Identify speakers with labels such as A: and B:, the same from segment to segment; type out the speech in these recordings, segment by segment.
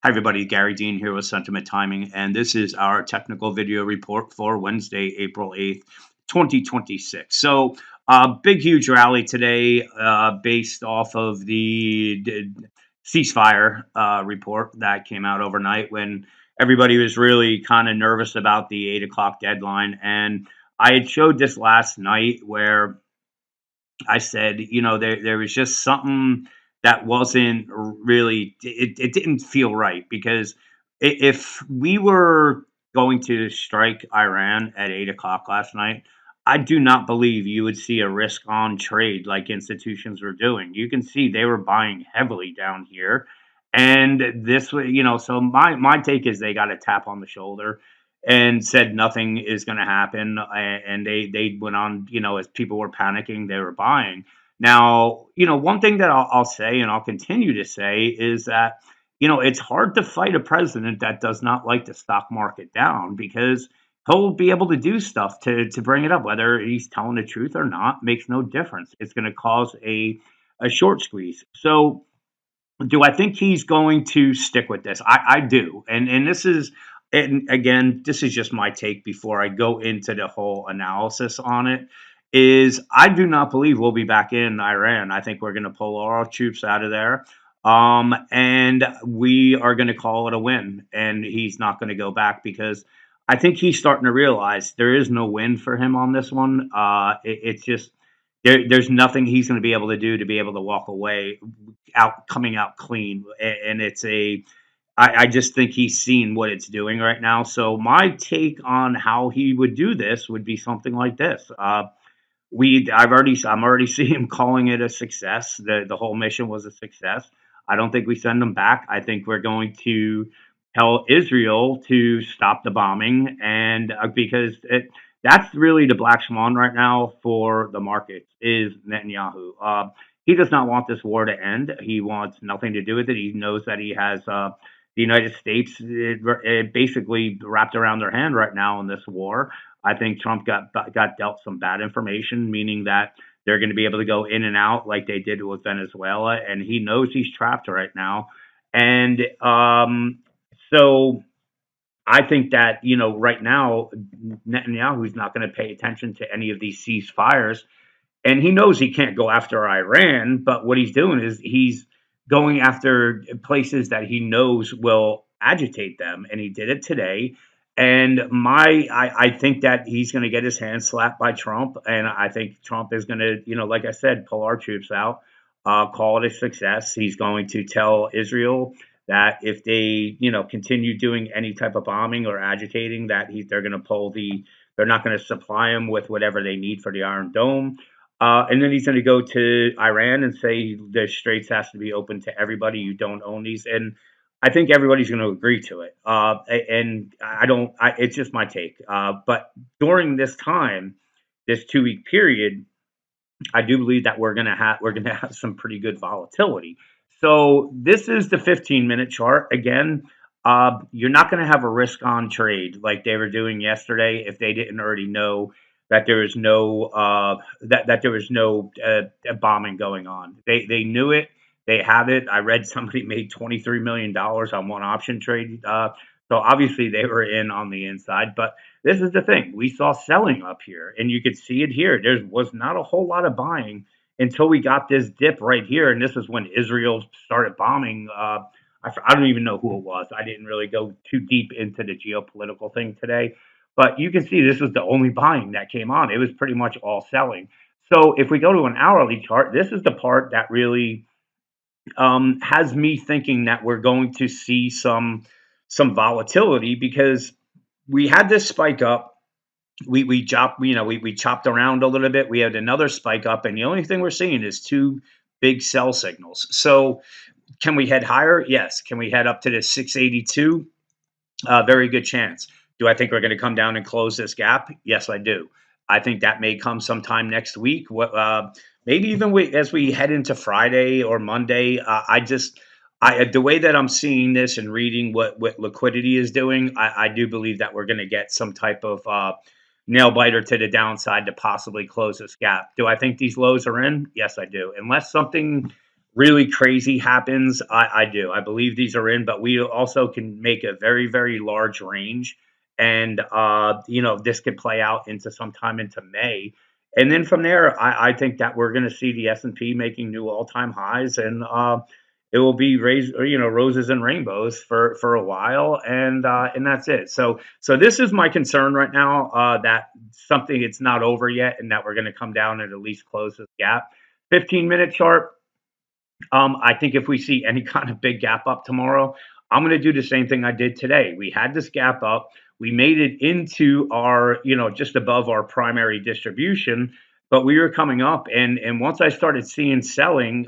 A: Hi, everybody. Gary Dean here with Sentiment Timing, and this is our technical video report for Wednesday, April 8th, 2026. So, big, huge rally today based off of the ceasefire report that came out overnight when everybody was really kind of nervous about the 8 o'clock deadline. And I had showed this last night where I said, there was just something that wasn't really, it didn't feel right because if we were going to strike Iran at 8 o'clock last night, I do not believe you would see a risk on trade like institutions were doing. You can see they were buying heavily down here. And this way, so my take is they got a tap on the shoulder and said nothing is going to happen. And they went on, as people were panicking, they were buying. Now, one thing that I'll say and I'll continue to say is that, it's hard to fight a president that does not like the stock market down because he'll be able to do stuff to bring it up, whether he's telling the truth or not, makes no difference. It's going to cause a short squeeze. So, do I think he's going to stick with this? I do. And this is, and again, this is just my take before I go into the whole analysis on it, is I do not believe we'll be back in Iran. I think we're going to pull all our troops out of there. And we are going to call it a win. And he's not going to go back because I think he's starting to realize there is no win for him on this one. It's just there's nothing he's going to be able to do to be able to walk away coming out clean. And I just think he's seen what it's doing right now. So my take on how he would do this would be something like this. I'm already seeing him calling it a success. The whole mission was a success. I don't think we send them back. I think we're going to tell Israel to stop the bombing, and because that's really the black swan right now for the markets is Netanyahu. He does not want this war to end. He wants nothing to do with it. He knows that he has the United States basically wrapped around their hand right now in this war. I think Trump got dealt some bad information, meaning that they're going to be able to go in and out like they did with Venezuela, and he knows he's trapped right now. And so I think that right now Netanyahu's not going to pay attention to any of these ceasefires, and he knows he can't go after Iran. But what he's doing is he's going after places that he knows will agitate them, and he did it today. And I think that he's going to get his hand slapped by Trump, and I think Trump is going to, like I said, pull our troops out, call it a success. He's going to tell Israel that if they, continue doing any type of bombing or agitating, that they're going to they're not going to supply them with whatever they need for the Iron Dome. And then he's going to go to Iran and say the straits has to be open to everybody. You don't own these, and I think everybody's going to agree to it. And I don't. It's just my take. But during this time, this 2 week period, I do believe that we're gonna have some pretty good volatility. So this is the 15-minute chart again. You're not going to have a risk on trade like they were doing yesterday if they didn't already know that there was no that there was no bombing going on. They knew it. They have it. I read somebody made $23 million on one option trade. So obviously they were in on the inside. But this is the thing: we saw selling up here, and you could see it here. There was not a whole lot of buying until we got this dip right here, and this is when Israel started bombing. I don't even know who it was. I didn't really go too deep into the geopolitical thing today, but you can see this was the only buying that came on. It was pretty much all selling. So if we go to an hourly chart, this is the part that really has me thinking that we're going to see some volatility because we had this spike up. We chopped, we chopped around a little bit. We had another spike up, and the only thing we're seeing is two big sell signals. So can we head higher? Yes. Can we head up to the 682? Very good chance. Do I think we're going to come down and close this gap? Yes, I do. I think that may come sometime next week. Maybe even as we head into Friday or Monday. The way that I'm seeing this and reading what liquidity is doing, I do believe that we're going to get some type of nail biter to the downside to possibly close this gap. Do I think these lows are in? Yes, I do. Unless something really crazy happens, I do. I believe these are in, but we also can make a very, very large range. And, this could play out into sometime into May. And then from there, I think that we're going to see the S&P making new all-time highs, and it will be roses and rainbows for a while, and that's it. So this is my concern right now, that something it's not over yet, and that we're going to come down and at least close this gap. 15-minute chart. I think if we see any kind of big gap up tomorrow, I'm going to do the same thing I did today. We had this gap up. We made it into our, just above our primary distribution, but we were coming up. And once I started seeing selling,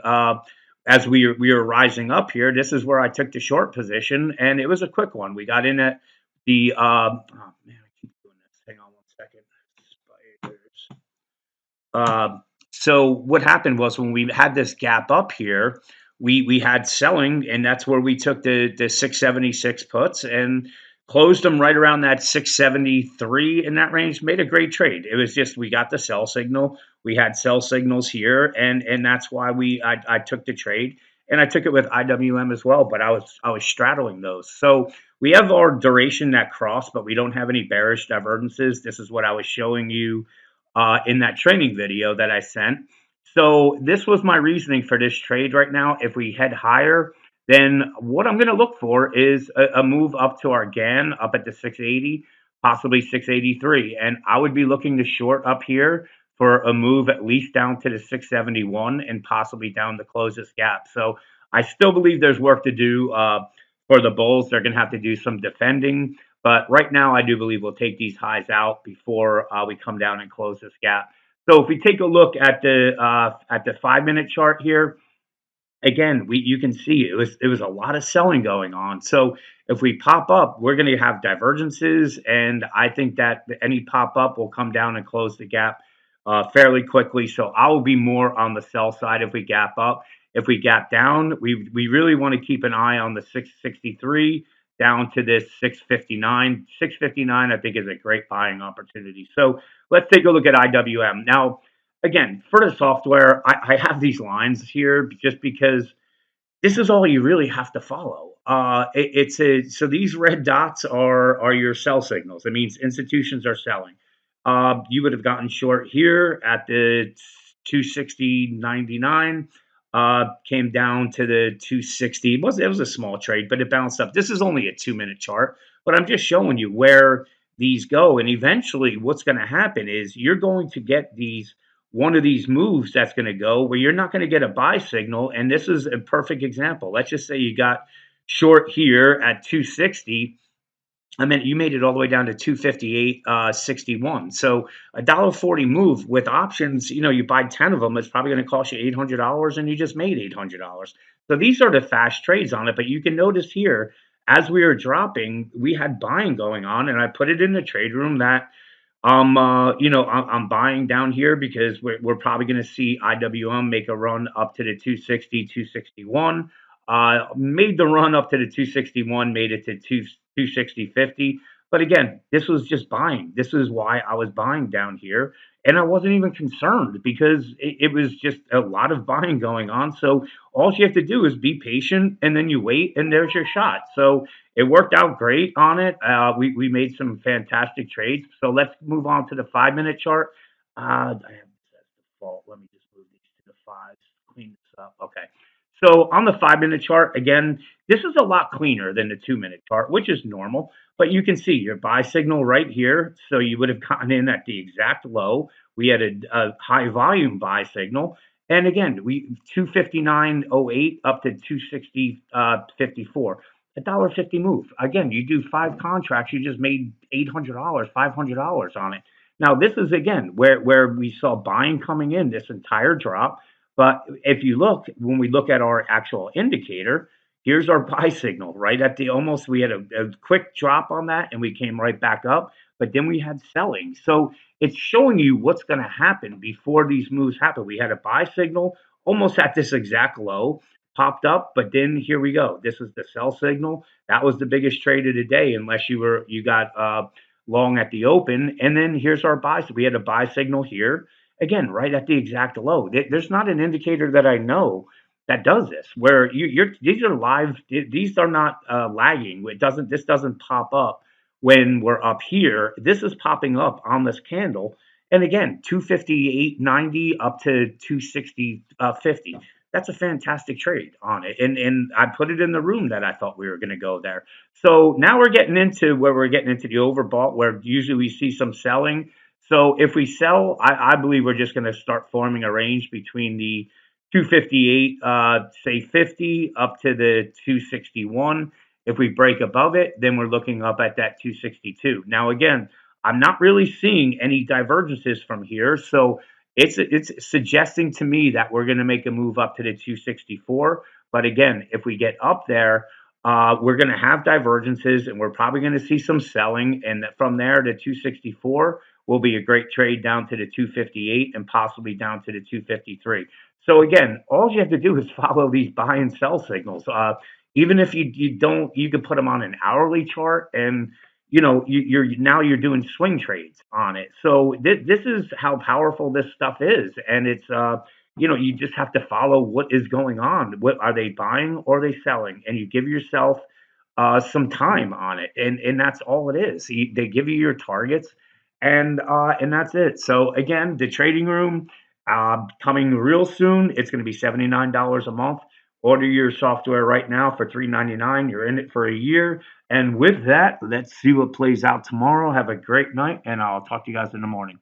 A: as we were rising up here, this is where I took the short position, and it was a quick one. We got in at the, oh man, I keep doing this. Hang on one second. Spiders. So what happened was when we had this gap up here, we had selling, and that's where we took the 676 puts and closed them right around that 673 in that range. Made a great trade. It was just we got the sell signal. We had sell signals here, and that's why I took the trade, and I took it with IWM as well. But I was straddling those. So we have our duration that cross, but we don't have any bearish divergences. This is what I was showing you in that training video that I sent. So this was my reasoning for this trade right now. If we head higher, then what I'm going to look for is a move up to our GAN up at the 680, possibly 683. And I would be looking to short up here for a move at least down to the 671 and possibly down to close this gap. So I still believe there's work to do for the bulls. They're going to have to do some defending. But right now, I do believe we'll take these highs out before we come down and close this gap. So if we take a look at the 5-minute chart here, again, you can see it was a lot of selling going on. So if we pop up, we're going to have divergences, and I think that any pop up will come down and close the gap fairly quickly. So I will be more on the sell side if we gap up. If we gap down, we really want to keep an eye on the 663 down to this 659. 659, I think, is a great buying opportunity. So let's take a look at IWM now. Again, for the software, I have these lines here just because this is all you really have to follow. So these red dots are your sell signals. It means institutions are selling. You would have gotten short here at the 260.99. Came down to the 260. It was a small trade, but it bounced up. This is only a 2-minute chart, but I'm just showing you where these go. And eventually, what's going to happen is you're going to get one of these moves that's going to go where you're not going to get a buy signal. And this is a perfect example. Let's just say you got short here at 260. I mean, you made it all the way down to 258.61. So $1.40 move with options, you buy 10 of them, it's probably going to cost you $800, and you just made $800. So these are the fast trades on it. But you can notice here, as we were dropping, we had buying going on, and I put it in the trade room that I'm buying down here because we're probably going to see IWM make a run up to the 260, 261. Made the run up to the 261, made it to 260.50. But again, this was just buying. This is why I was buying down here. And I wasn't even concerned because it was just a lot of buying going on. So all you have to do is be patient, and then you wait, and there's your shot. So it worked out great on it. We made some fantastic trades. So let's move on to the 5-minute chart. I have this as default. Let me just move these to the fives, clean this up. Okay. So on the 5-minute chart, again, this is a lot cleaner than the 2-minute chart, which is normal. But you can see your buy signal right here. So you would have gotten in at the exact low. We had a high volume buy signal. And again, we 259.08 up to 260.54. $1.50 move. Again, you do 5 contracts, you just made $800, $500 on it. Now, this is again where we saw buying coming in this entire drop. But if you look, when we look at our actual indicator, here's our buy signal right at the almost. We had a quick drop on that, and we came right back up. But then we had selling. So it's showing you what's going to happen before these moves happen. We had a buy signal almost at this exact low, popped up, but then here we go. This is the sell signal. That was the biggest trade of the day, unless you got long at the open. And then here's our buy. So we had a buy signal here again, right at the exact low. There's not an indicator that I know that does this, where you're these are live. These are not lagging. This doesn't pop up when we're up here. This is popping up on this candle, and again, 258.90 up to 260.50. That's a fantastic trade on it, and I put it in the room that I thought we were going to go there. So now we're getting into where we're getting into the overbought, where usually we see some selling. So if we sell, I believe we're just going to start forming a range between the 258, say 50 up to the 261. If we break above it, then we're looking up at that 262. Now, again, I'm not really seeing any divergences from here. So it's suggesting to me that we're going to make a move up to the 264. But again, if we get up there, we're going to have divergences and we're probably going to see some selling. And from there to 264 will be a great trade down to the 258 and possibly down to the 253. So again, all you have to do is follow these buy and sell signals. Even if you don't, you can put them on an hourly chart, and you're doing swing trades on it. So this is how powerful this stuff is, and it's you just have to follow what is going on. What are they buying or are they selling? And you give yourself some time on it, and that's all it is. They give you your targets, and that's it. So again, the trading room coming real soon. It's going to be $79 a month. Order your software right now for $3.99. You're in it for a year. And with that, let's see what plays out tomorrow. Have a great night, and I'll talk to you guys in the morning.